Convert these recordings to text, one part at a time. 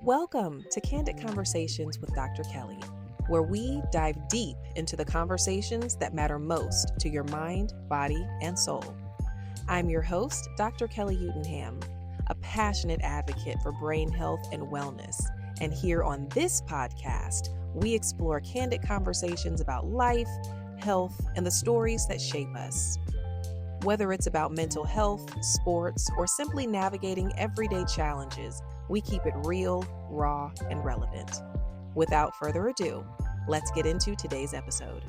Welcome to Candid Conversations with Dr. Kelly, where we dive deep into the conversations that matter most to your mind, body, and soul. I'm your host, Dr. Kelly Utenham, a passionate advocate for brain health and wellness. And here on this podcast, we explore candid conversations about life, health, and the stories that shape us. Whether it's about mental health, sports, or simply navigating everyday challenges, we keep it real, raw, and relevant. Without further ado, let's get into today's episode.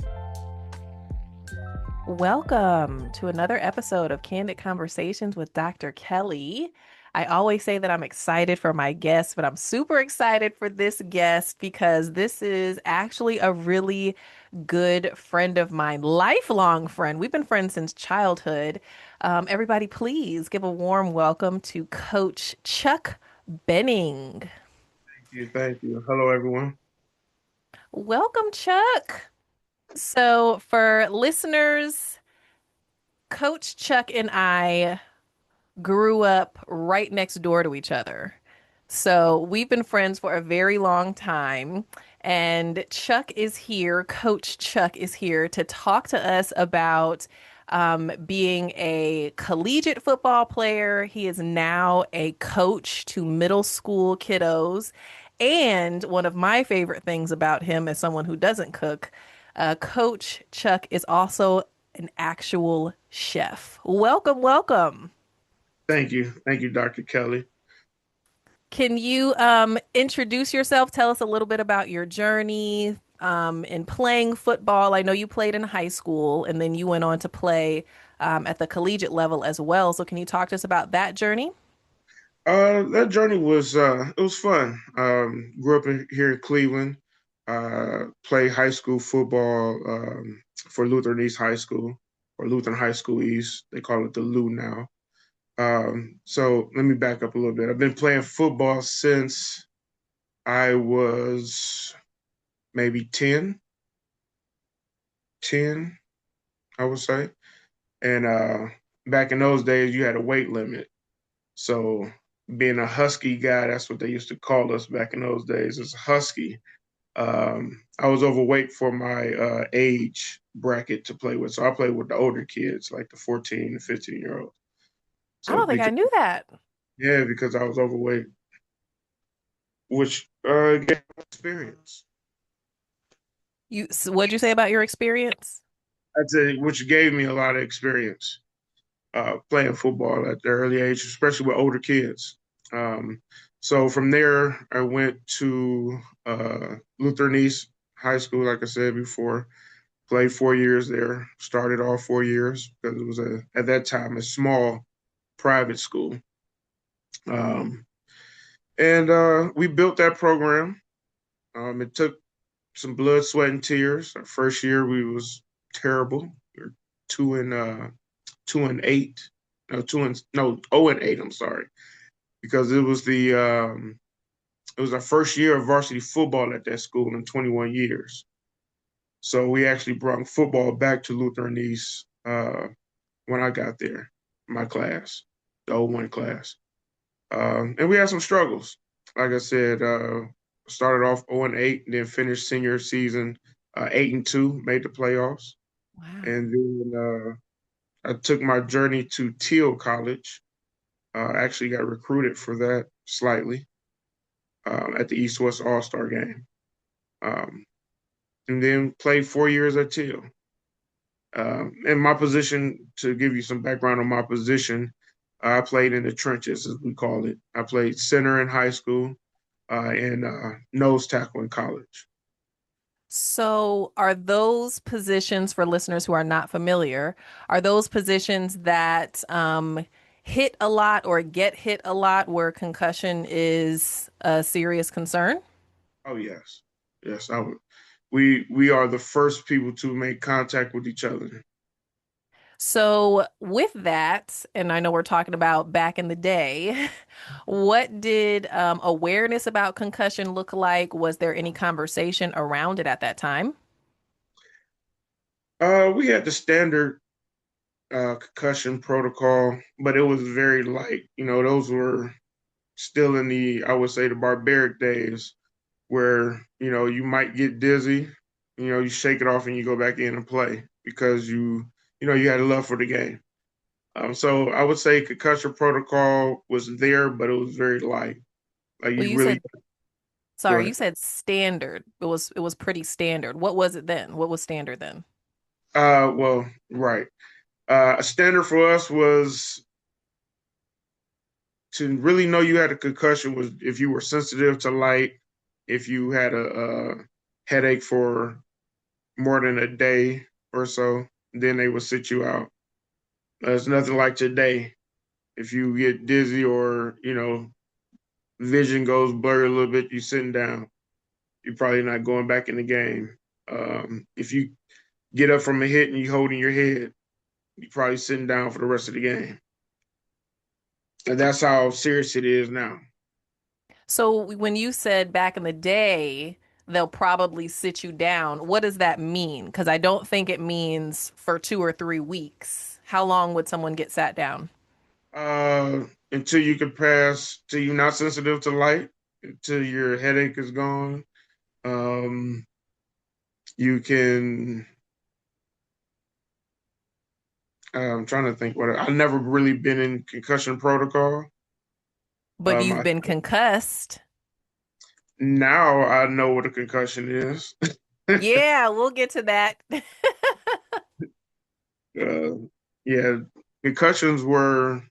Welcome to another episode of Candid Conversations with Dr. Kelly. I always say that I'm excited for my guests, but I'm super excited for this guest because this is actually a really good friend of mine, lifelong friend. We've been friends since childhood. Everybody, please give a warm welcome to Coach Chuck Benning. Thank you. Hello, everyone. Welcome, Chuck. So, for listeners, Coach Chuck and I grew up right next door to each other. So we've been friends for a very long time. And Chuck is here, Coach Chuck is here to talk to us about being a collegiate football player. He is now a coach to middle school kiddos. And one of my favorite things about him as someone who doesn't cook, Coach Chuck is also an actual chef. Welcome, welcome. Thank you. Thank you, Dr. Kelly. Can you introduce yourself? Tell us a little bit about your journey in playing football. I know you played in high school and then you went on to play at the collegiate level as well. So can you talk to us about that journey? That journey was it was fun. Grew up here in Cleveland. Played high school football for Lutheran East High School or Lutheran High School East. They call it the Lou now. So let me back up a little bit. I've been playing football since I was maybe 10, I would say. And back in those days, you had a weight limit. So being a husky guy, that's what they used to call us back in those days, as a husky. I was overweight for my age bracket to play with. So I played with the older kids, like the 14 to 15-year-olds. I So don't think I because knew that. yeah, because I was overweight, which gave me experience. What'd you say about your experience? I'd say which gave me a lot of experience playing football at the early age, especially with older kids. Um, so from there, I went to Lutheran East High School, like I said before. Played 4 years there. Started all 4 years because it was at that time a small private school, um, and we built that program. It took some blood, sweat, and tears. Our first year, we was terrible. We were 2-8. No, 0-8. I'm sorry, because it was our first year of varsity football at that school in 21 years. So we actually brought football back to Lutheran East when I got there, my class, the O1 class. And we had some struggles. Like I said, started off 0-8, then finished senior season 8-2, made the playoffs. Wow. And then I took my journey to Teal College. Actually got recruited for that slightly at the East West All Star game. Um, and then played 4 years at Teal. In my position, to give you some background on my position, I played in the trenches, as we call it. I played center in high school and nose tackle in college. So, are those positions for listeners who are not familiar, are those positions that hit a lot or get hit a lot where concussion is a serious concern? Oh yes, yes. We are the first people to make contact with each other. So, with that, and I know we're talking about back in the day, what did awareness about concussion look like? Was there any conversation around it at that time? We had the standard concussion protocol, but it was very light. You know, those were still in the, I would say, the barbaric days where, you might get dizzy, you shake it off and you go back in and play because you had a love for the game. So I would say concussion protocol was there, but it was very light. Like Well, you you really said, go sorry, you ahead. said standard. It was pretty standard. What was it then? What was standard then? Well, right. A standard for us was to really know you had a concussion was if you were sensitive to light, if you had a headache for more than a day or so, then they would sit you out. It's nothing like today. If you get dizzy or vision goes blurry a little bit, you sitting down. You're probably not going back in the game. If you get up from a hit and you holding your head, you're probably sitting down for the rest of the game. And that's how serious it is now. So when you said back in the day, they'll probably sit you down, what does that mean? Because I don't think it means for 2 or 3 weeks. How long would someone get sat down? Until you can pass, till you're not sensitive to light, until your headache is gone. Um, you can. I'm trying to think what I've never really been in concussion protocol. But you've I, been concussed. now I know what a concussion is. Yeah, we'll get to that. uh, yeah, concussions were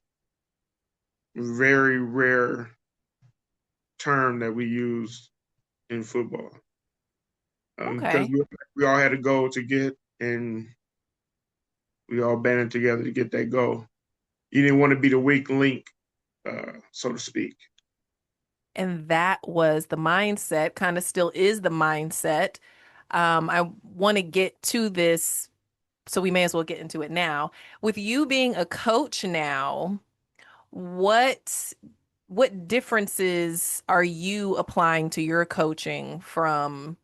very rare term that we used in football because Okay. we all had a goal to get, and we all banded together to get that goal. You didn't want to be the weak link, so to speak. And that was the mindset, kind of still is the mindset. I want to get to this, so we may as well get into it now. With you being a coach now, what what differences are you applying to your coaching from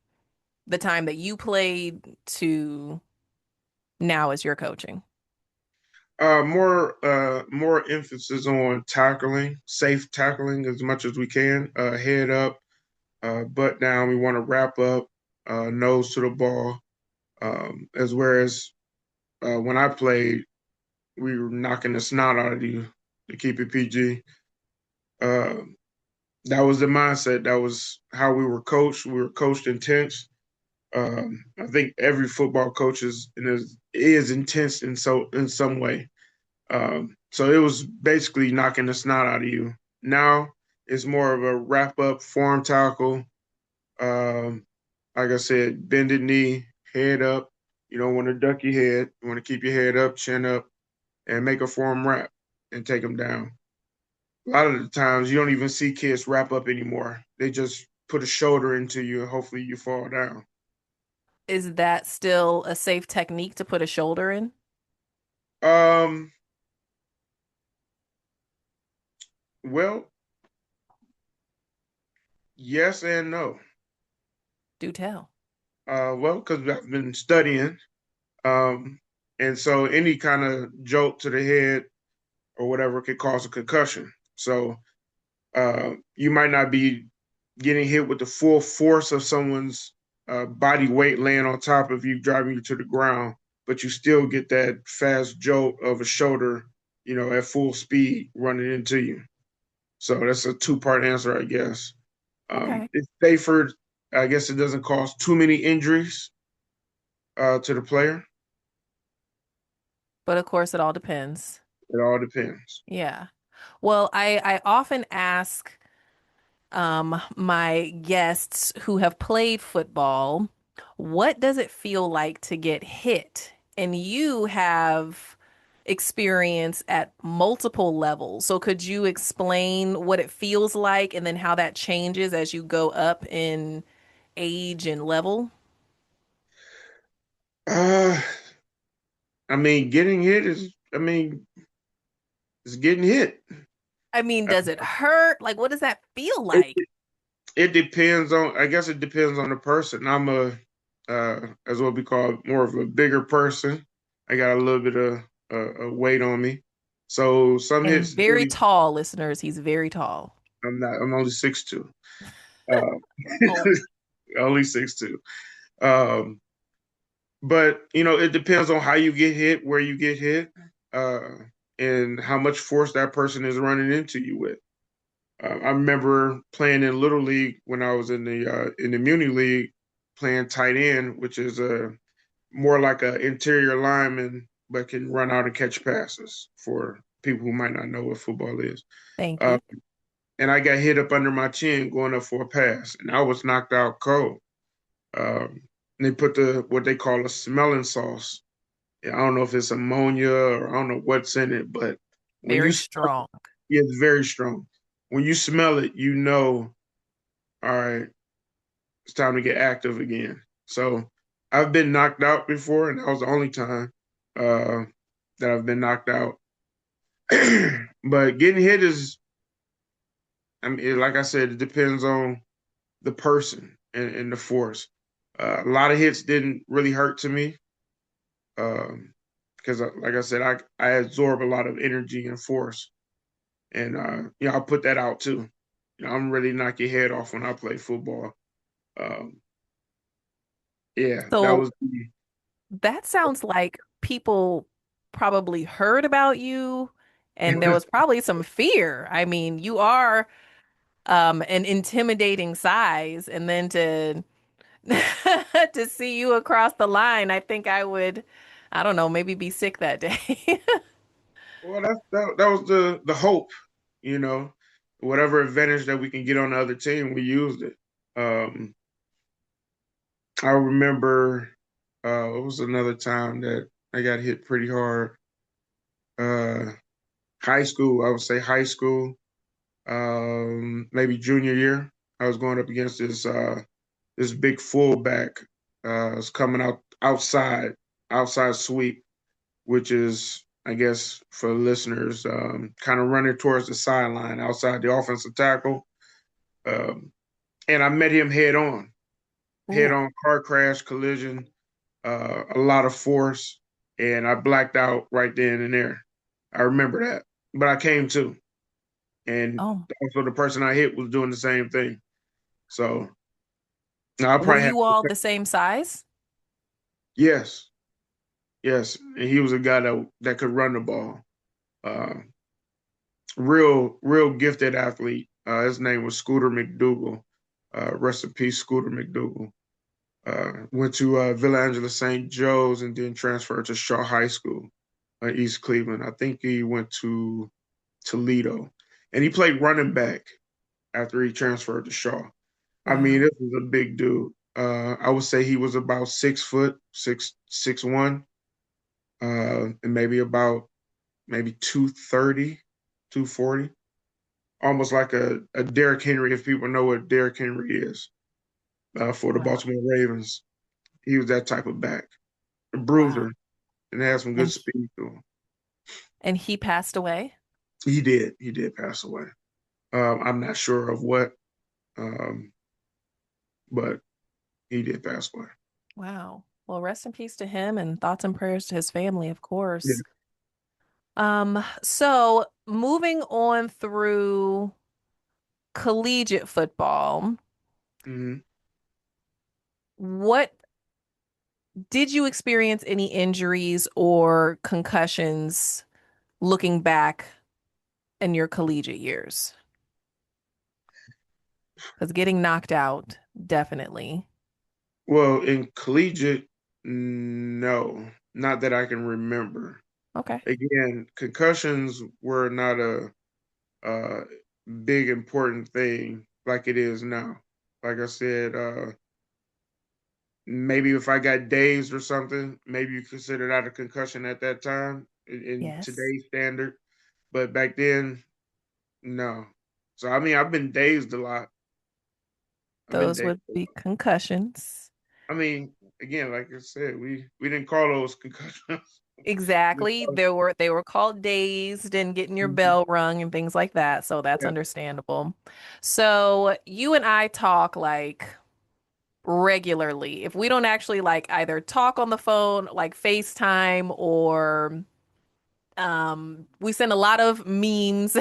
the time that you played to now as you're coaching? More emphasis on tackling, safe tackling as much as we can. Head up, butt down. We want to wrap up, nose to the ball. As whereas when I played, we were knocking the snot out of you to keep it PG. Uh, that was the mindset. That was how we were coached. We were coached intense. I think every football coach is intense in some way. So it was basically knocking the snot out of you. Now it's more of a wrap up form tackle. Um, like I said, bended knee, head up. You don't want to duck your head. You want to keep your head up, chin up, and make a form wrap and take them down. A lot of the times you don't even see kids wrap up anymore. They just put a shoulder into you and hopefully you fall down. Is that still a safe technique to put a shoulder in? Um, well, yes and no. Do tell. Well, because I've been studying. Um, and so any kind of jolt to the head or whatever could cause a concussion. So you might not be getting hit with the full force of someone's body weight laying on top of you, driving you to the ground, but you still get that fast jolt of a shoulder, at full speed running into you. So that's a two-part answer, I guess. Okay. It's safer. I guess it doesn't cause too many injuries to the player. But of course, it all depends. It all depends. Yeah. Well, I often ask my guests who have played football, what does it feel like to get hit? And you have experience at multiple levels. So could you explain what it feels like and then how that changes as you go up in age and level? Uh, I mean, getting hit is getting hit. I mean, Uh, does it hurt? Like, what does that feel It, like? it depends on, I guess it depends on the person. As what we call more of a bigger person. I got a little bit of weight on me. So some And hits very really, tall, listeners. He's very tall. I'm not. I'm only 6'2". Uh, Oh, only 6'2". Um, but it depends on how you get hit, where you get hit, uh, and how much force that person is running into you with. I remember playing in little league when I was in the muni league, playing tight end, which is a more like a interior lineman, but can run out and catch passes for people who might not know what football is. thank Uh, you. and I got hit up under my chin going up for a pass, and I was knocked out cold. Um, they put what they call a smelling sauce. I don't know if it's ammonia or I don't know what's in it, but when you Very smell strong. it, it's very strong. When you smell it, all right, it's time to get active again. So I've been knocked out before, and that was the only time uh, that I've been knocked out. But getting hit I mean, like I said, it depends on the person and the force. A lot of hits didn't really hurt to me because, like I said, I absorb a lot of energy and force, and I'll put that out too. I'm ready to knock your head off when I play football. Um, yeah, that So was that sounds like people probably heard about you and there the was probably some fear. I mean, you are an intimidating size and then to to see you across the line, I think I would, I don't know, maybe be sick that day. well, that was the hope, you know, whatever advantage that we can get on the other team, we used it. Um, I remember it was another time that I got hit pretty hard. Uh, high school, I would say high school, maybe junior year. I was going up against this big fullback. Was coming outside sweep, which is, I guess, for listeners, kind of running towards the sideline outside the offensive tackle. Um, and I met him head Ooh. on car crash, collision, a lot of force, and I blacked out right then and there. I remember that, but I came to, and Oh. also the person I hit was doing the same thing. So I Were probably have, you all the same size? yes, yes, and he was a guy that could run the ball. Uh, real gifted athlete. His name was Scooter McDougal. Rest in peace, Scooter McDougal. Went to Villa Angela St. Joe's and then transferred to Shaw High School, East Cleveland. I think he went to Toledo, and he played running back after he transferred to Shaw. I mean, Wow. this was a big dude. I would say he was about 6 foot, 6'1", and maybe 230, 240. Almost like a Derrick Henry, if people know what Derrick Henry is for the Wow. Baltimore Ravens. He was that type of back, a Wow. bruiser, and had some good And speed to him. and he passed away? He did pass away. I'm not sure of what, um, but he did pass away. Wow. Well, rest in peace to him and thoughts and prayers to his family, of Yeah. course. So moving on through collegiate football, Hmm. what did you experience any injuries or concussions looking back in your collegiate years? Because getting knocked out, definitely. Well, in collegiate, no, not that I can remember. Okay. Again, concussions were not a big important thing like it is now. Like I said, maybe if I got dazed or something, maybe you consider that a concussion at that time in Yes. today's standard. But back then, no. So I mean, I've been dazed a lot. I've been Those dazed. would be concussions. I mean, again, like I said, we didn't call those concussions. We Exactly. called- They were called dazed and getting your Mhm. bell rung and things like that. So that's Yeah. understandable. So you and I talk like regularly. If we don't actually like either talk on the phone, like FaceTime or We send a lot of memes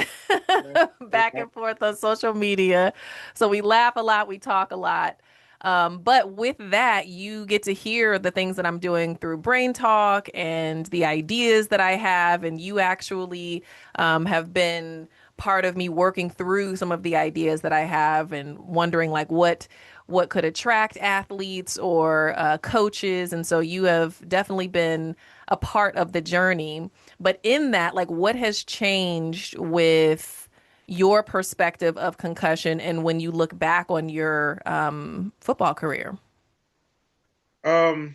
back and forth on social media. So we laugh a lot, we talk a lot. But with that, you get to hear the things that I'm doing through Brain Talk and the ideas that I have. And you actually have been part of me working through some of the ideas that I have and wondering like what could attract athletes or coaches. And so you have definitely been a part of the journey. But in that, like, what has changed with your perspective of concussion and when you look back on your football career? Um,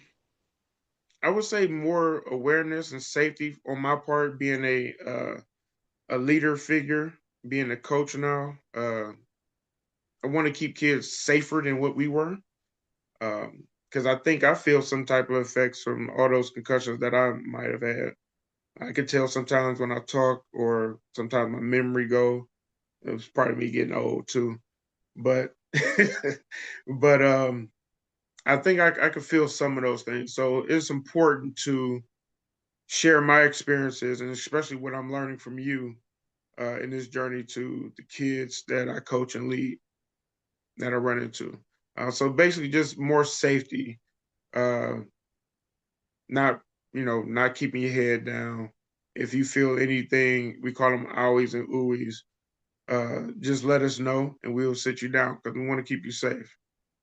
I would say more awareness and safety on my part, being a leader figure, being a coach now. I want to keep kids safer than what we were. Because I think I feel some type of effects from all those concussions that I might have had. I could tell sometimes when I talk, or sometimes my memory go. It was probably me getting old too, but but I think I could feel some of those things. So it's important to share my experiences, and especially what I'm learning from you in this journey to the kids that I coach and lead that I run into. So basically, just more safety, uh, not not keeping your head down. If you feel anything, we call them owies and ooies. Just let us know, and we'll sit you down because we want to keep you safe.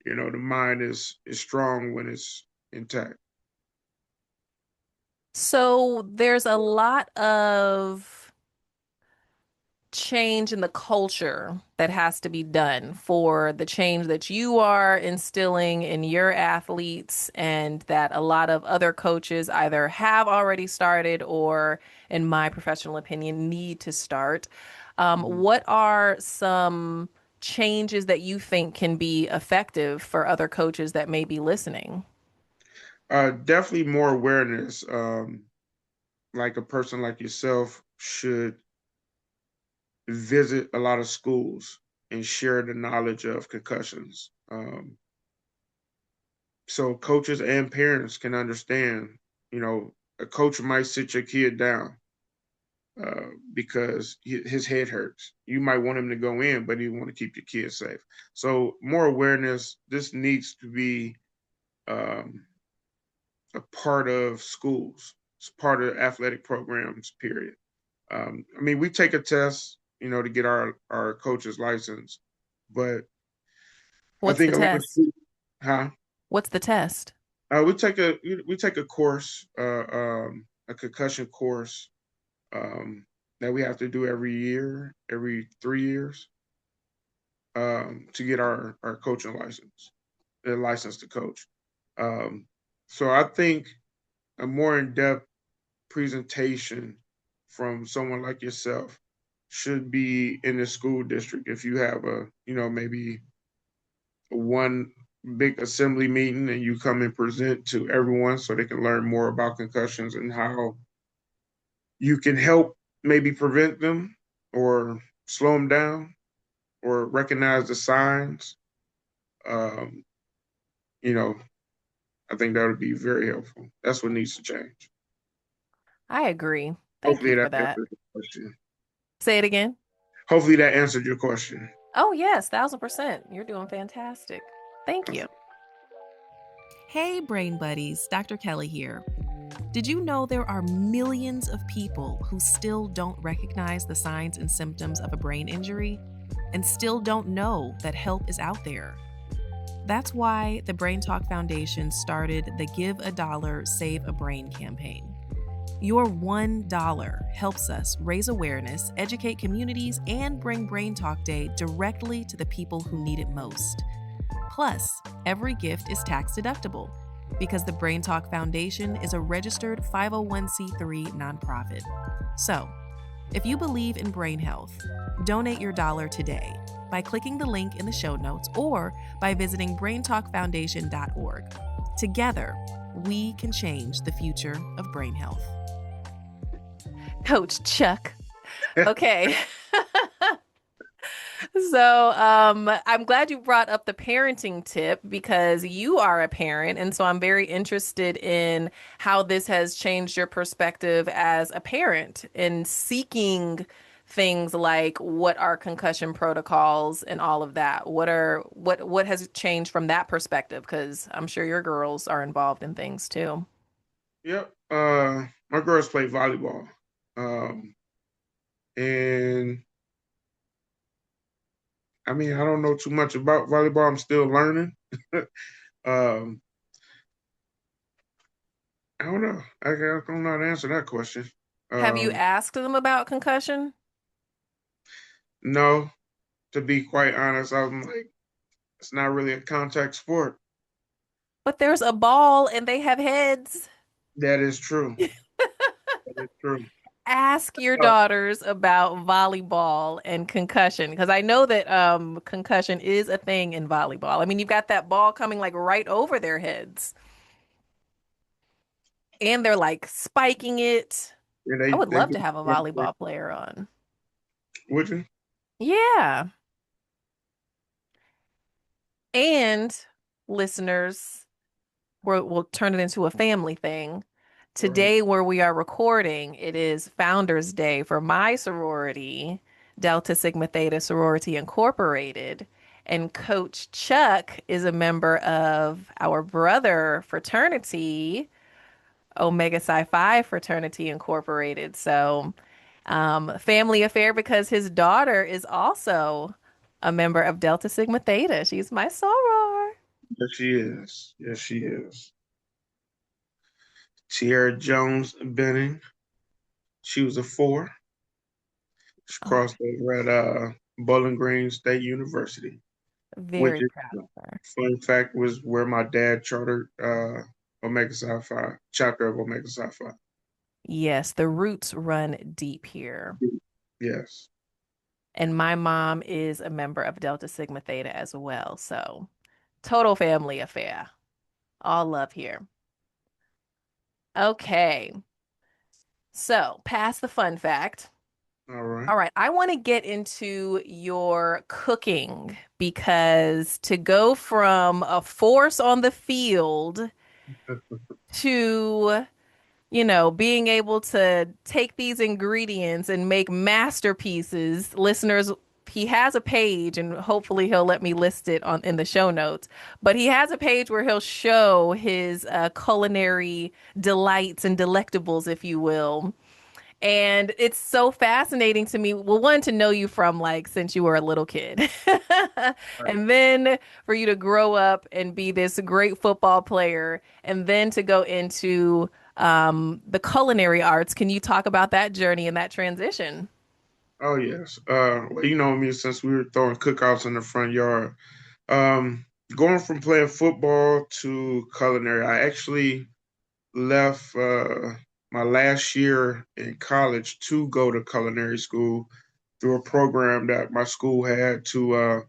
The mind is strong when it's intact. So there's a lot of change in the culture that has to be done for the change that you are instilling in your athletes, and that a lot of other coaches either have already started or, in my professional opinion, need to start. Mhm. What are some changes that you think can be effective for other coaches that may be listening? Definitely more awareness. Like a person like yourself should visit a lot of schools and share the knowledge of concussions. So coaches and parents can understand, a coach might sit your kid down because his head hurts. You might want him to go in, but you want to keep your kid safe. So more awareness. This needs to be um, a part of schools. It's part of athletic programs. Period. I mean, we take a test, to get our coach's license, but I What's the think a lot of test? schools, huh? What's the test? We take a course, a concussion course that we have to do every year, every 3 years, to get our coaching license, the license to coach. Um, so I think a more in depth presentation from someone like yourself should be in the school district. If you have maybe one big assembly meeting and you come and present to everyone so they can learn more about concussions and how you can help maybe prevent them or slow them down or recognize the signs. Um, you know, I think that would be very helpful. That's what needs to change. I agree. Thank you Hopefully for that that. answered your question. Say it again. Hopefully that answered your question. Oh, yes, 1000%. You're doing fantastic. Thank you. Hey, Brain Buddies, Dr. Kelly here. Did you know there are millions of people who still don't recognize the signs and symptoms of a brain injury and still don't know that help is out there? That's why the Brain Talk Foundation started the Give a Dollar, Save a Brain campaign. Your $1 helps us raise awareness, educate communities, and bring Brain Talk Day directly to the people who need it most. Plus, every gift is tax deductible because the Brain Talk Foundation is a registered 501c3 nonprofit. So, if you believe in brain health, donate your dollar today by clicking the link in the show notes or by visiting braintalkfoundation.org. Together, we can change the future of brain health. Coach Chuck. Okay. I'm glad you brought up the parenting tip because you are a parent, and so I'm very interested in how this has changed your perspective as a parent in seeking things like what are concussion protocols and all of that. What has changed from that perspective? Because I'm sure your girls are involved in things too. Yep. My girls play volleyball. Um, and I mean, I don't know too much about volleyball. I'm still learning. um, I don't know. I don't know how to answer that question. Have you Um, asked them about concussion? no, to be quite honest, I'm like, it's not really a contact sport. But there's a ball and they have heads. That is true. That is true. Ask your Uh, daughters about volleyball and concussion because I know that concussion is a thing in volleyball. I mean, you've got that ball coming like right over their heads and they're like spiking it. yeah, I would they love get to have a volleyball player on. would you? Yeah. And listeners, we'll turn it into a family thing. All right. Today, where we are recording, it is Founders Day for my sorority, Delta Sigma Theta Sorority Incorporated. And Coach Chuck is a member of our brother fraternity, Omega Psi Phi Fraternity Incorporated. So, family affair because his daughter is also a member of Delta Sigma Theta. She's my soror. Yes, she is. Yes, she is. Tierra Jones Benning. She was a four. She Oh, crossed over at Bowling Green State University, which very is proud of her. fun fact was where my dad chartered Omega Psi Phi, chapter of Omega Psi Phi. Yes, the roots run deep here. Yes. And my mom is a member of Delta Sigma Theta as well. So, total family affair. All love here. Okay. So, past the fun fact. All right. All right, I want to get into your cooking because to go from a force on the field to being able to take these ingredients and make masterpieces. Listeners, he has a page and hopefully he'll let me list it on in the show notes. But he has a page where he'll show his culinary delights and delectables, if you will. And it's so fascinating to me. Well, one, to know you from like since you were a little kid. All right. And then for you to grow up and be this great football player, and then to go into the culinary arts. Can you talk about that journey and that transition? Oh yes. Well, you know me since we were throwing cookouts in the front yard. Going from playing football to culinary, I actually left my last year in college to go to culinary school through a program that my school had to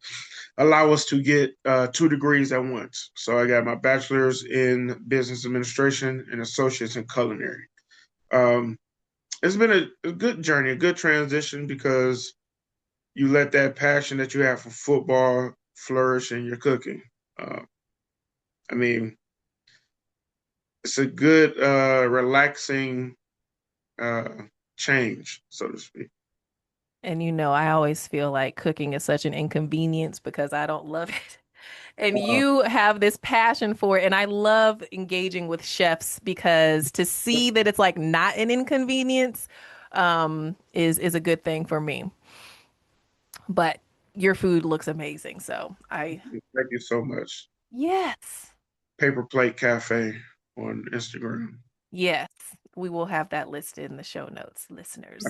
allow us to get two degrees at once. So I got my bachelor's in business administration and associates in culinary. Um, it's been a good journey, a good transition because you let that passion that you have for football flourish in your cooking. Uh, I mean, it's a good, relaxing uh, change, so to speak. And I always feel like cooking is such an inconvenience because I don't love it. And Uh, you have this passion for it. And I love engaging with chefs because to see that it's like not an inconvenience is a good thing for me. But your food looks amazing. So Thank you so much. yes, Paper Plate Cafe on Instagram. yes, we will have that listed in the show notes, listeners.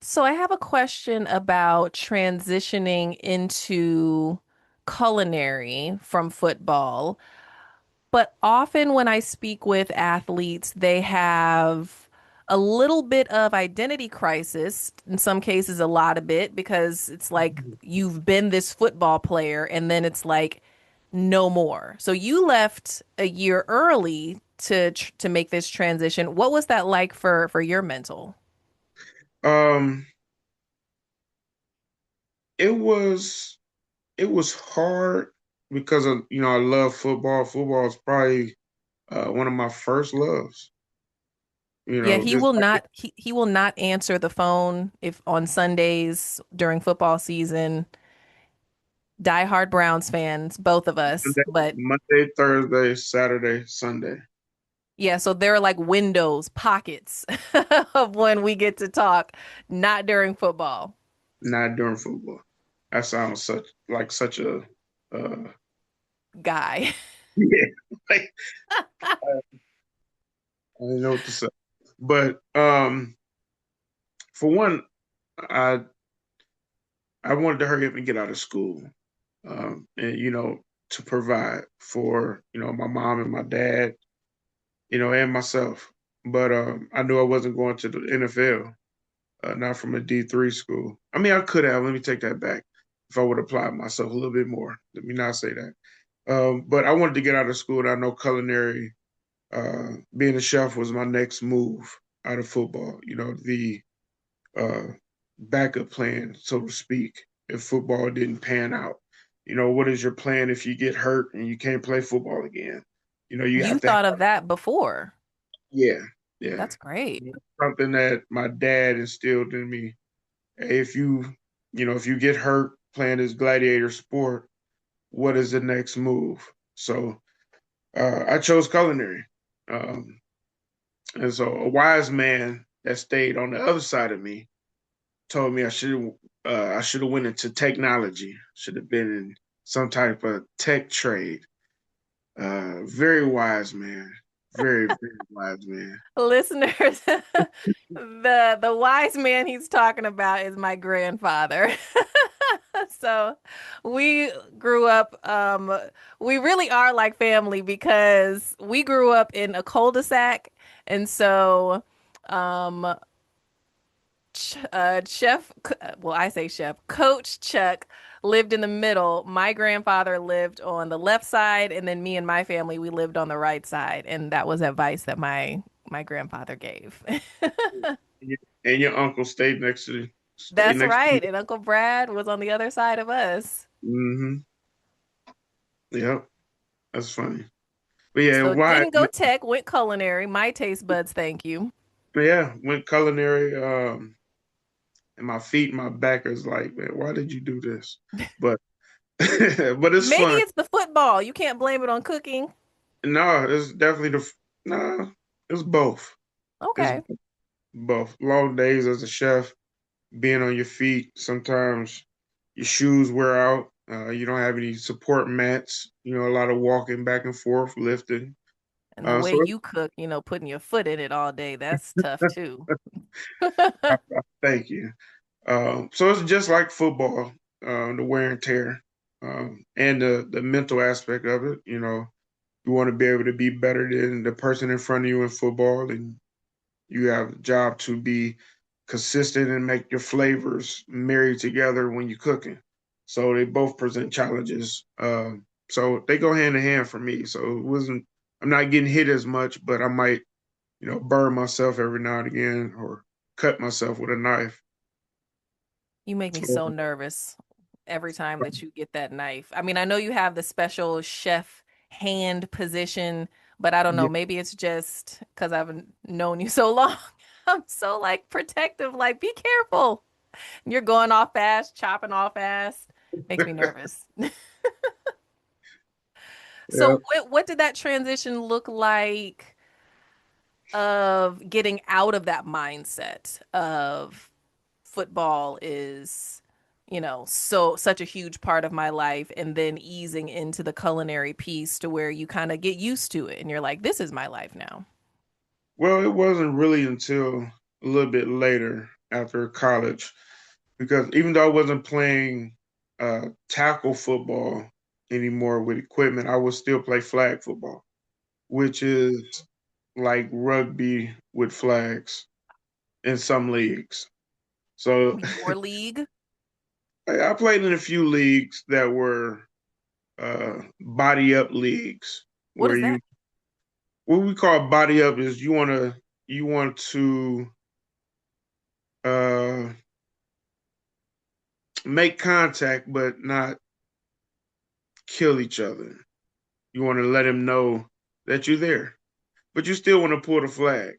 So I have a question about transitioning into culinary from football. But often when I speak with athletes, they have a little bit of identity crisis, in some cases, a lot of it, because it's like you've been this football player and then it's like no more. So you left a year early to make this transition. What was that like for your mental? Um, it was it was hard because of I love football. Football is probably one of my first loves. Yeah, he Just will not he will not answer the phone if on Sundays during football season. Diehard Browns fans, both of us. But Monday, Thursday, Saturday, Sunday. yeah, so there are like windows, pockets of when we get to talk, not during football. Not during football. That sounds such a uh Guy. yeah. Like, I don't know what to say. But for one, I I wanted to hurry up and get out of school. And to provide for, my mom and my dad, and myself. But I knew I wasn't going to the NFL, not from a D3 school. I mean, I could have, let me take that back. If I would apply myself a little bit more. Let me not say that. But I wanted to get out of school, and I know culinary, being a chef was my next move out of football. The uh, backup plan, so to speak, if football didn't pan out. What is your plan if you get hurt and you can't play football again? You You have to have, thought of that before. yeah, yeah. That's great. Something that my dad instilled in me. Hey, if you get hurt playing this gladiator sport, what is the next move? So I chose culinary. Um, and so a wise man that stayed on the other side of me told me I should have went into technology. Should have been in some type of tech trade. Very wise man. Very, very wise man. Listeners, the wise man he's talking about is my grandfather. So we grew up, we really are like family because we grew up in a cul-de-sac. And so, um, well, I say chef, Coach Chuck lived in the middle. My grandfather lived on the left side, and then me and my family, we lived on the right side. And that was advice that my grandfather gave. And your uncle stayed That's next to you. right. And Uncle Brad was on the other side of us. Mm-hmm. Yep. That's funny. But yeah, So wise didn't go man. tech, went culinary. My taste buds, thank you. Yeah, went culinary. And my feet and my back is like, man, why did you do this? But but it's Maybe fun. it's the football. You can't blame it on cooking. No, it's definitely no, it's both. It's Okay. both. Long days as a chef, being on your feet, sometimes your shoes wear out. You don't have any support mats, a lot of walking back and forth, lifting. And the way So you cook, putting your foot in it all day, that's tough too. thank you. So it's just like football, the wear and tear, and the mental aspect of it. You want to be able to be better than the person in front of you in football, and you have a job to be consistent and make your flavors marry together when you're cooking. So they both present challenges. So they go hand in hand for me. So it wasn't. I'm not getting hit as much, but I might, burn myself every now and again or cut myself with a knife. You make me so nervous every time that you get that knife. I mean, I know you have the special chef hand position, but I don't know, Yeah, maybe it's just because I've known you so long. I'm so like protective, like be careful. You're going off fast, chopping off fast. Makes me nervous. yeah. So what did that transition look like of getting out of that mindset of football is, so such a huge part of my life, and then easing into the culinary piece to where you kind of get used to it and you're like, this is my life now. Well, it wasn't really until a little bit later after college, because even though I wasn't playing tackle football anymore with equipment, I would still play flag football, which is like rugby with flags in some leagues. So Your league, I played in a few leagues that were body up leagues what where is that? what we call body up is you want to uh make contact, but not kill each other. You want to let him know that you're there, but you still want to pull the flag.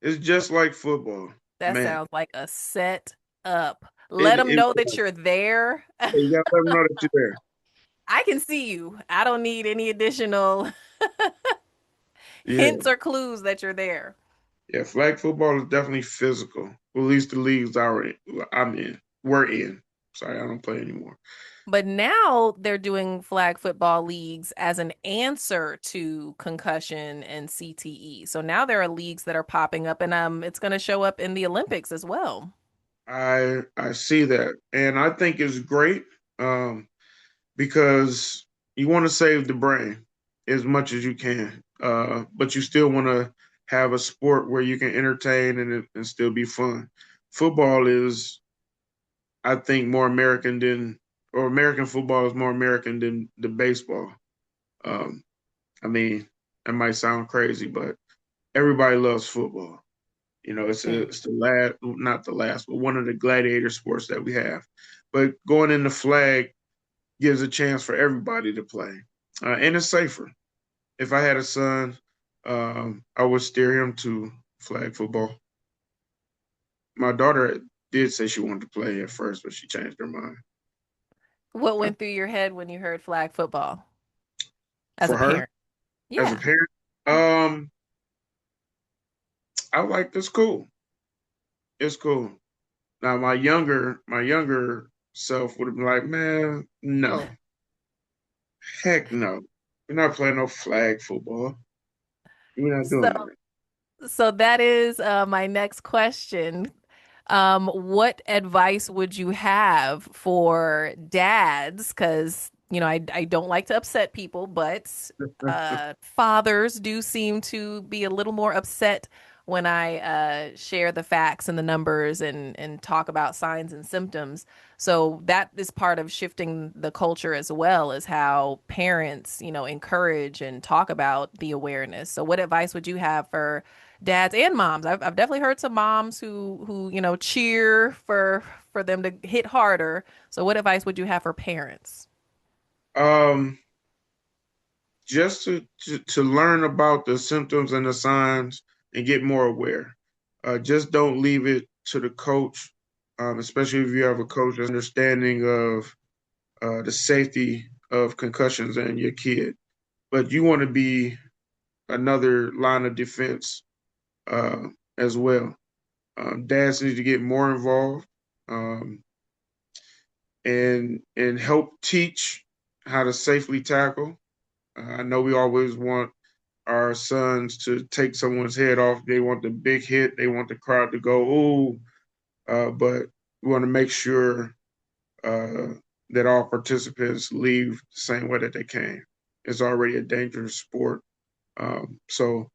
It's just like football, That man. sounds like a set up. Let It, them it know that you're there. you gotta let them know that you're there. I can see you. I don't need any additional Yeah, hints or clues that you're there. yeah. Flag football is definitely physical. Well, at least the leagues I'm in. We're in. Sorry, I don't play anymore. But now they're doing flag football leagues as an answer to concussion and CTE. So now there are leagues that are popping up, and it's going to show up in the Olympics as well. I see that, and I think it's great um, because you want to save the brain as much as you can, but you still want to have a sport where you can entertain and still be fun. Football is, I think, more American than, or American football is more American than the baseball. Um, I mean, that might sound crazy, but everybody loves football. You know, Hmm. it's the last, not the last, but one of the gladiator sports that we have. But going in the flag gives a chance for everybody to play, and it's safer. If I had a son, I would steer him to flag football. My daughter did say she wanted to play at first, but she changed her mind. What went through your head when you heard flag football as a For her, parent? as a Yeah. parent, I like this. Cool. It's cool. Now my younger self would have been like, man, no, heck no. We're not playing no flag football. We're not So doing that. So that is my next question. What advice would you have for dads? Because, I don't like to upset people, but fathers do seem to be a little more upset when I share the facts and the numbers and talk about signs and symptoms. So that is part of shifting the culture as well as how parents, encourage and talk about the awareness. So what advice would you have for dads and moms? I've definitely heard some moms who cheer for them to hit harder. So what advice would you have for parents? Um, just to learn about the symptoms and the signs and get more aware. Just don't leave it to the coach, especially if you have a coach that's understanding of the safety of concussions in your kid. But you want to be another line of defense uh, as well. Dads need to get more involved, and help teach how to safely tackle. I know we always want our sons to take someone's head off. They want the big hit. They want the crowd to go, ooh. But we want to make sure uh, that all participants leave the same way that they came. It's already a dangerous sport. So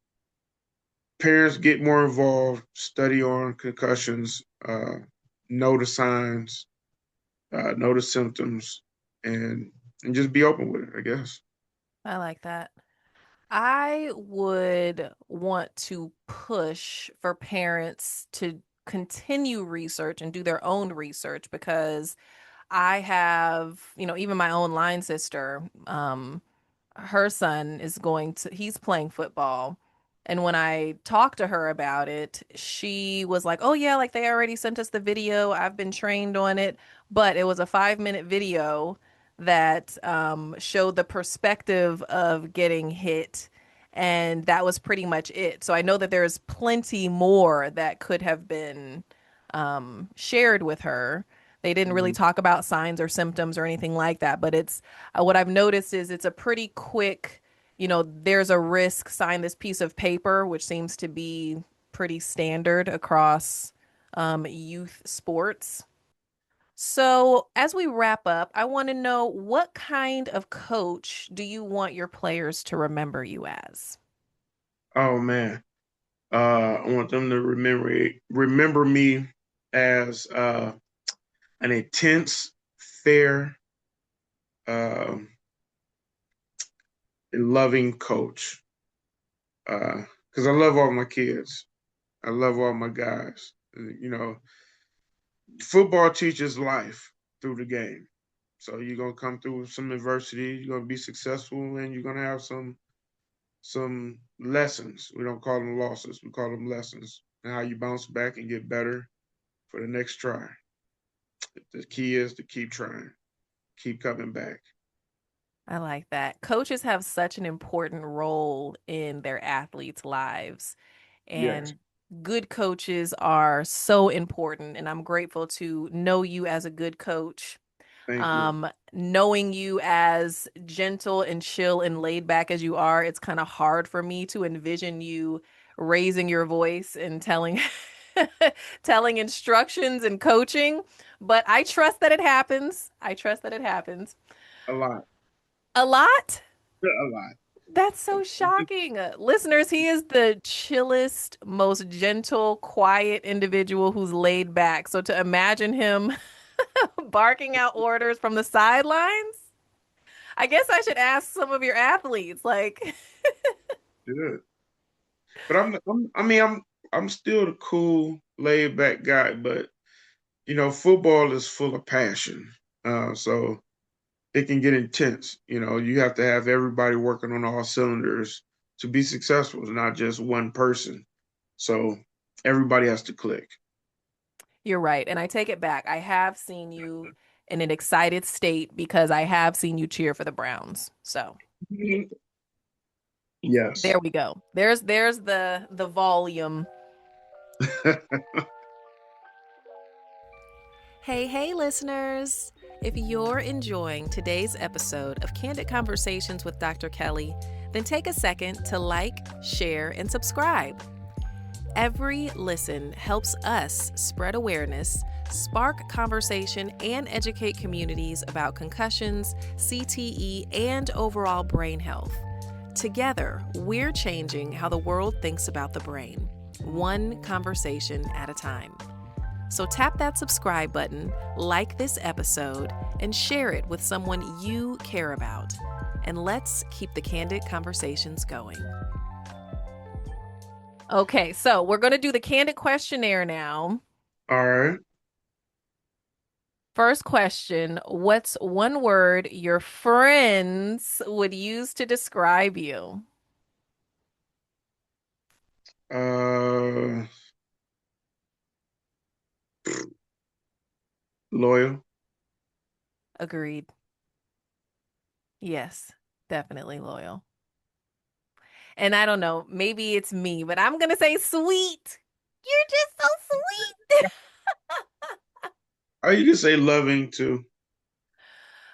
parents get more involved, study on concussions, know the signs, know the symptoms, and and just be open with it, I guess. I like that. I would want to push for parents to continue research and do their own research because I have, even my own line sister, her son is he's playing football. And when I talked to her about it, she was like, oh, yeah, like they already sent us the video. I've been trained on it. But it was a 5-minute video that showed the perspective of getting hit. And that was pretty much it. So I know that there's plenty more that could have been shared with her. They didn't really Mhm. talk about signs or symptoms or anything like that, but it's what I've noticed is it's a pretty quick, there's a risk, sign this piece of paper, which seems to be pretty standard across youth sports. So, as we wrap up, I want to know what kind of coach do you want your players to remember you as? Oh man, I want them to remember me as an intense, fair, uh, and loving coach. Because I love all my kids. I love all my guys. You know, football teaches life. through the game. So you're gonna come through some adversity. You're gonna be successful, and you're gonna have some lessons. We don't call them losses. We call them lessons. And how you bounce back and get better for the next try. The key is to keep trying, keep coming back. I like that. Coaches have such an important role in their athletes' lives, Yes, and good coaches are so important. And I'm grateful to know you as a good coach. thank you. Knowing you as gentle and chill and laid back as you are, it's kind of hard for me to envision you raising your voice and telling telling instructions and coaching, but I trust that it happens. I trust that it happens. A lot, A lot? a lot. That's so shocking. Listeners, he is the chillest, most gentle, quiet individual who's laid back. So to imagine him barking out orders from the sidelines, I guess I should ask some of your athletes. Like, Good. But I'm still the cool, laid back guy. But football is full of passion. So it can get intense. You have to have everybody working on all cylinders to be successful. It's not just one person. So everybody has to click. you're right. And I take it back. I have seen you in an excited state because I have seen you cheer for the Browns. So Yes. there we go. There's the volume. Hey, hey, listeners! If you're enjoying today's episode of Candid Conversations with Dr. Kelly, then take a second to like, share, and subscribe. Every listen helps us spread awareness, spark conversation, and educate communities about concussions, CTE, and overall brain health. Together, we're changing how the world thinks about the brain, one conversation at a time. So tap that subscribe button, like this episode, and share it with someone you care about. And let's keep the candid conversations going. Okay, so we're going to do the candid questionnaire now. All right. First question: what's one word your friends would use to describe you? Uh, Loyal. Agreed. Yes, definitely loyal. And I don't know, maybe it's me, but I'm going to say sweet. You're just so sweet. Or you can say loving too.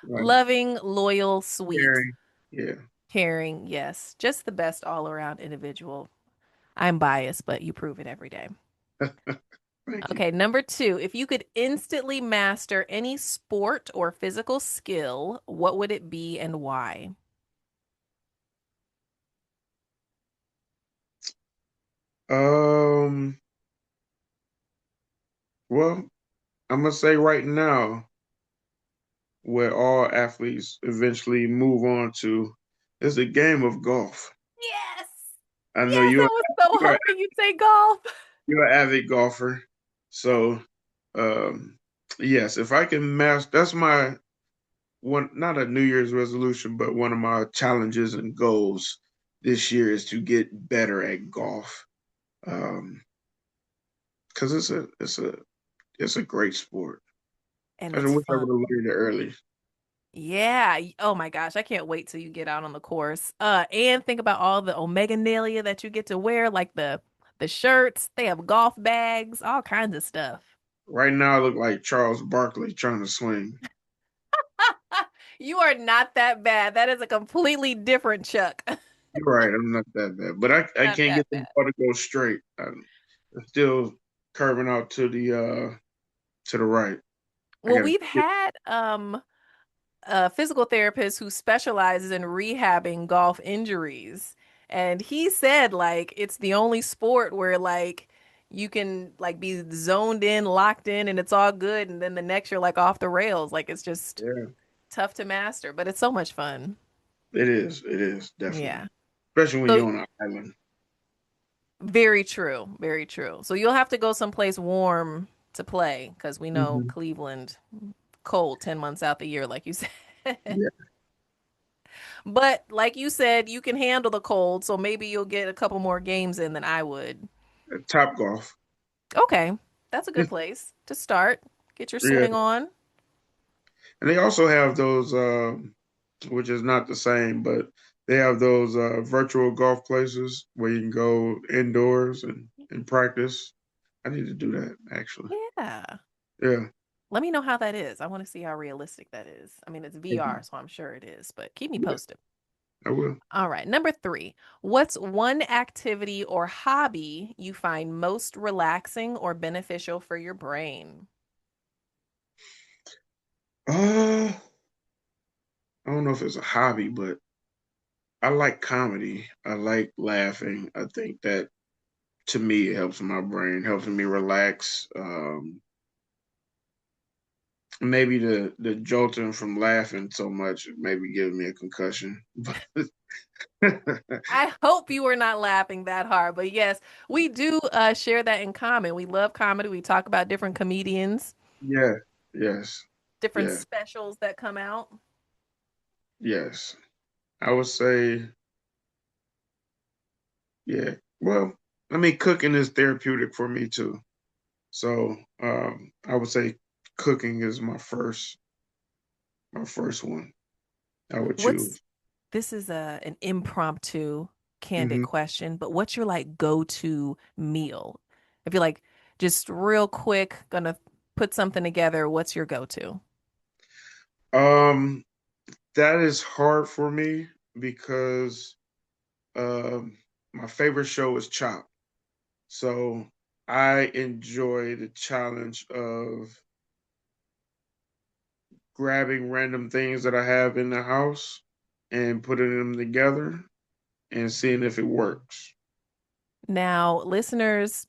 Like Loving, loyal, sweet, caring. Yeah. caring. Yes, just the best all around individual. I'm biased, but you prove it every day. Thank you. Okay, number two, if you could instantly master any sport or physical skill, what would it be and why? Um. Well, I'm gonna say right now, where all athletes eventually move on to, is the game of golf. Yes. I know Yes, I was so you're hoping you'd say golf. you're an avid golfer, so um, yes, if I can master, that's my one, not a New Year's resolution, but one of my challenges and goals this year is to get better at golf. Um, because it's a great sport. And I it's wish I fun. would have learned it early. Yeah. Oh my gosh, I can't wait till you get out on the course. And think about all the Omega Nelia that you get to wear, like the shirts. They have golf bags, all kinds of stuff. Right now, I look like Charles Barkley trying to swing. You are not that bad. That is a completely different Chuck. You're right. I'm not that bad, but I Not can't that get the bad. ball to go straight. I'm still curving out to the right. I Well, gotta we've get had a physical therapist who specializes in rehabbing golf injuries. And he said like it's the only sport where like you can like be zoned in, locked in, and it's all good. And then the next you're like off the rails. Like it's just yeah. tough to master, but it's so much fun. It is. It is definitely, Yeah. especially when So you're on an island. very true. Very true. So you'll have to go someplace warm to play because we know Hmm. Cleveland cold 10 months out the year, like you said. Yeah, But like you said, you can handle the cold, so maybe you'll get a couple more games in than I would. Top Golf. Okay, that's a good place to start. Get your Yeah, swing on. and they also have those, which is not the same, but they have those virtual golf places where you can go indoors and practice. I need to do that actually. Yeah. Yeah, Let me know how that is. I want to see how realistic that is. I mean, it's VR, yeah, so I'm sure it is, but keep me posted. I will. All right, number three. What's one activity or hobby you find most relaxing or beneficial for your brain? Uh, I don't know if it's a hobby, but I like comedy. I like laughing. I think that to me it helps my brain, helps me relax. Maybe the jolting from laughing so much maybe giving me a concussion. I hope you were not laughing that hard, but yes, we do share that in common. We love comedy. We talk about different comedians, Yeah, yes, different yes, specials that come out. yes. I would say, yeah. Well, I mean, cooking is therapeutic for me too. So, I would say cooking is my first one I would What's choose. this is a an impromptu candid Hmm. question, but what's your like go-to meal? If you're like just real quick gonna put something together, what's your go-to? Um, that is hard for me because my favorite show is Chopped. So I enjoy the challenge of grabbing random things that I have in the house and putting them together and seeing if it works. Now, listeners,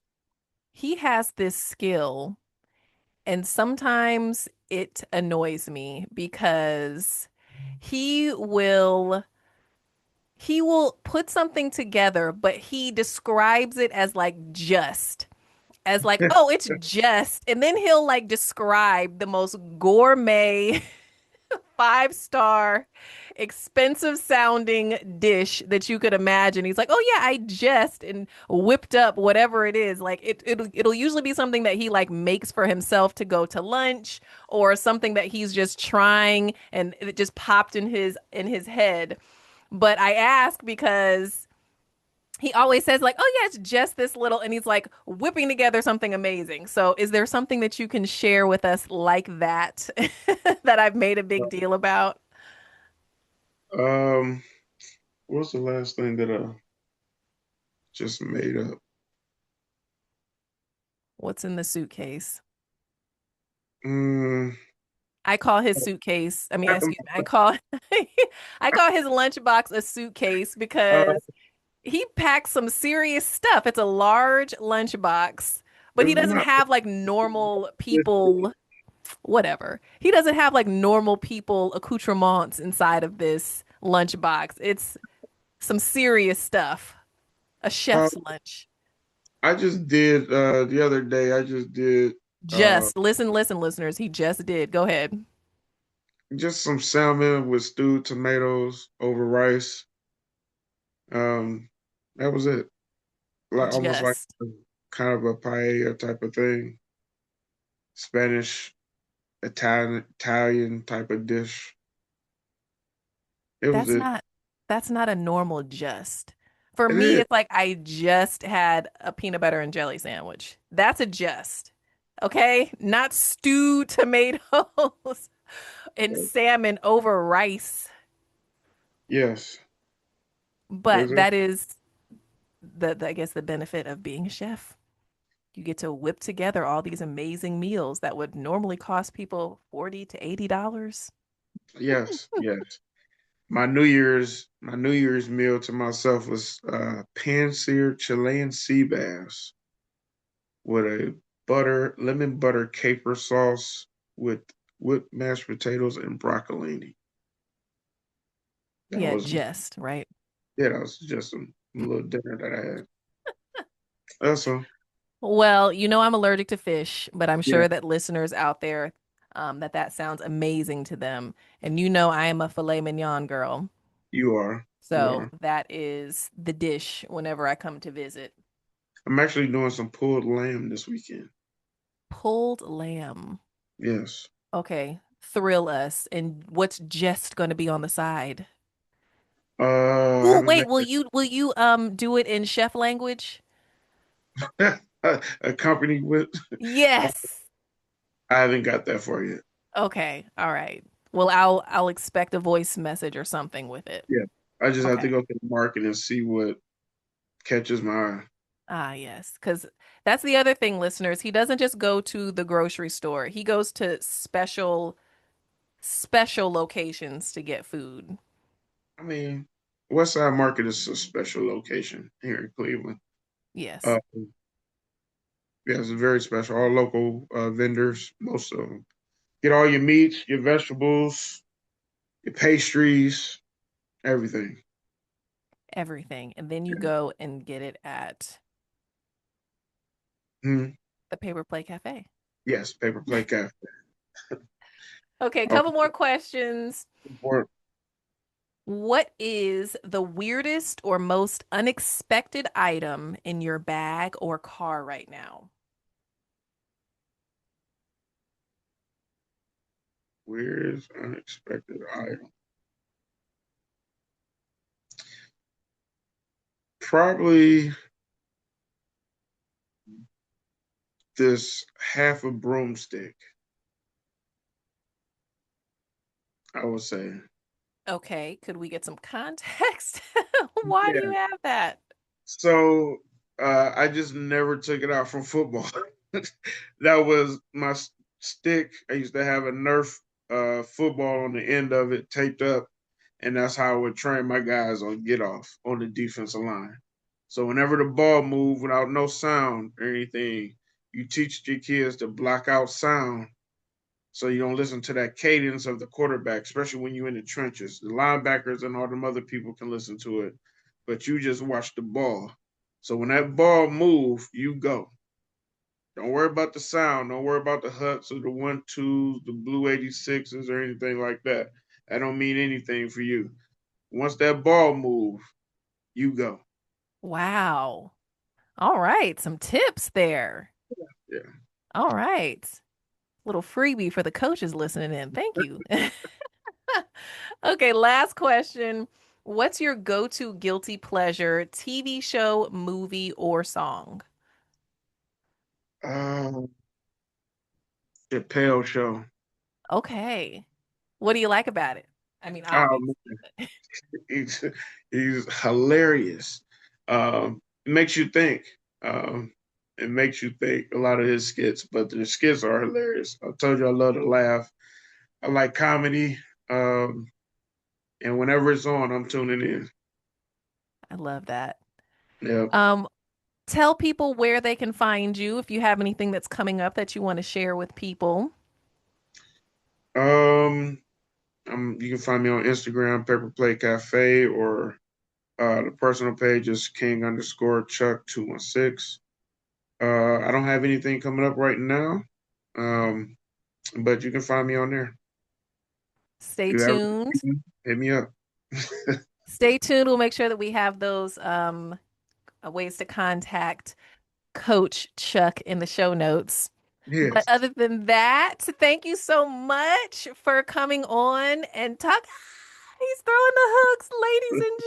he has this skill, and sometimes it annoys me because he will he will put something together, but he describes it as like just as like, oh, it's just, and then he'll like describe the most gourmet 5-star expensive sounding dish that you could imagine. He's like, "Oh yeah, I just and whipped up whatever it is." Like it'll usually be something that he like makes for himself to go to lunch or something that he's just trying and it just popped in his head. But I ask because he always says like, "Oh yeah, it's just this little," and he's like whipping together something amazing. So, is there something that you can share with us like that that I've made a big deal about? Um, what's the last thing that I just made up? What's in the suitcase? Mm, I call his suitcase. I mean, excuse me. I call I call his lunchbox a suitcase uh, because he packs some serious stuff. It's a large lunchbox, but he it's doesn't not. have like normal people, whatever. He doesn't have like normal people accoutrements inside of this lunchbox. It's some serious stuff. A Uh, chef's lunch. I just did the other day. I just did uh, Just listen, listeners. He just did. Go ahead. just some salmon with stewed tomatoes over rice. Um, that was it. Like almost like Just. kind of a paella type of thing, Spanish, Italian type of dish. It was That's it. not that's not a normal just. For It me, is. it's like I just had a peanut butter and jelly sandwich. That's a just. Okay? Not stewed tomatoes and salmon over rice. Yes. But Exactly. that is I guess the benefit of being a chef. You get to whip together all these amazing meals that would normally cost people 40 to $80. Yes. Yes. My New Year's meal to myself was pan-seared Chilean sea bass with a lemon butter caper sauce with mashed potatoes and broccolini. That Yeah, was just, right? Yeah, that was just a little dinner that I had. That's all. Well, I'm allergic to fish, but I'm Yeah. sure that listeners out there that sounds amazing to them. And you know, I am a filet mignon girl. You are. You So are. that is the dish whenever I come to visit. I'm actually doing some pulled lamb this weekend. Pulled lamb. Yes. Okay, thrill us. And what's just going to be on the side? I Oh, haven't wait, will you do it in chef language? had accompanied with. Yes. I haven't got that far yet. Okay. All right. Well, I'll expect a voice message or something with it. Yeah. I just have to Okay. go to the market and see what catches my eye. Ah, yes. Because that's the other thing, listeners. He doesn't just go to the grocery store. He goes to special locations to get food. I mean, West Side Market is a special location here in Cleveland. Yes. Uh, yeah, it's very special. All local vendors, most of them. Get all your meats, your vegetables, your pastries, everything. Everything. And then you Yeah. go and get it at Mhm. the Paper Play Cafe. Yes, paper plate cafe. Okay, a couple Okay. more questions. Or What is the weirdest or most unexpected item in your bag or car right now? where's unexpected item? Probably this half a broomstick, I would say. Okay, could we get some context? Why do you Yeah. have that? So I just never took it out from football. That was my stick. I used to have a Nerf football on the end of it taped up, and that's how I would train my guys on get off on the defensive line. So whenever the ball moved without no sound or anything, you teach your kids to block out sound so you don't listen to that cadence of the quarterback, especially when you're in the trenches. The linebackers and all them other people can listen to it, but you just watch the ball. So when that ball move, you go. Don't worry about the sound. Don't worry about the huts or the 1-2s, the blue 86s or anything like that. That don't mean anything for you. Once that ball move, you go. Wow. All right, some tips there. Yeah. All right. Little freebie for the coaches listening in. Thank you. Okay, last question. What's your go-to guilty pleasure TV show, movie, or song? Um, the Pale Show. Okay. What do you like about it? I mean, Um, obviously, but he's he's hilarious. It makes you think. It makes you think a lot of his skits, but the skits are hilarious. I told you I love to laugh. I like comedy. Um, and whenever it's on, I'm tuning in. I love that. Yeah. Um, Tell people where they can find you if you have anything that's coming up that you want to share with people. Um, you can find me on Instagram, Paper Plate Cafe, or the personal page is King underscore Chuck 216. I don't have anything coming up right now. Um, but you can find me on there. Stay You ever tuned. hit me up. Stay tuned. We'll make sure that we have those ways to contact Coach Chuck in the show notes. But Yes. other than that, thank you so much for coming on and talk. He's throwing the hooks, ladies and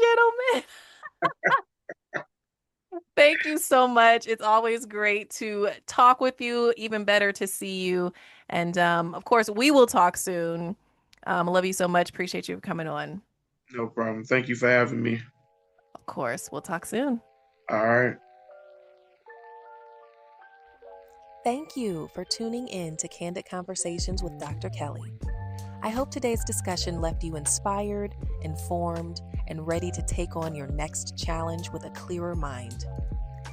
gentlemen. Thank you so much. It's always great to talk with you, even better to see you. And of course, we will talk soon. I love you so much. Appreciate you coming on. No problem. Thank you for having me. Of course, we'll talk soon. All right. Thank you for tuning in to Candid Conversations with Dr. Kelly. I hope today's discussion left you inspired, informed, and ready to take on your next challenge with a clearer mind.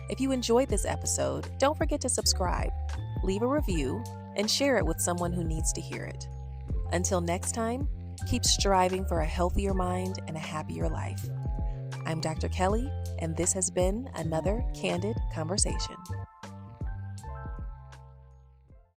If you enjoyed this episode, don't forget to subscribe, leave a review, and share it with someone who needs to hear it. Until next time, keep striving for a healthier mind and a happier life. I'm Dr. Kelly, and this has been another Candid Conversation.